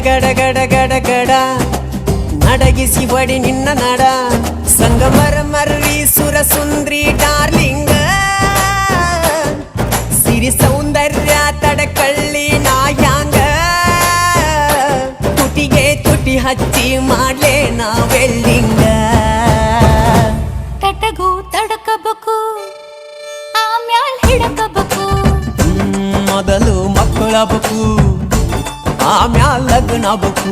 ಗಡ ಗಡ ಗಡ ಗಡ ನಡಗಿಸಿ ಬಡಿ ನಿನ್ನ ನಡ ಸಂಗಮರ ಮರ್ರಿ ಸುರ ಸುಂದ್ರಿ ಡಾರ್ಲಿಂಗ ಸಿರಿ ಸೌಂದರ್ಯ ತಡಕಳ್ಳಿ ನಾಯಾಂಗ ತುಟಿಗೆ ತುಟಿ ಹಚ್ಚಿ ಮಾಡ್ಲೆ ನಾ ವೆಲ್ಡಿಂಗ ತಟಗೂ ತಡಕಬೇಕು ಆಮ್ಯಾಲ್ ಹಿಡಕಬೇಕು ಮೊದಲು ಮಕ್ಕಳಬೇಕು ಆಮ್ಯಾಲ ಲಗ್ನಬೇಕು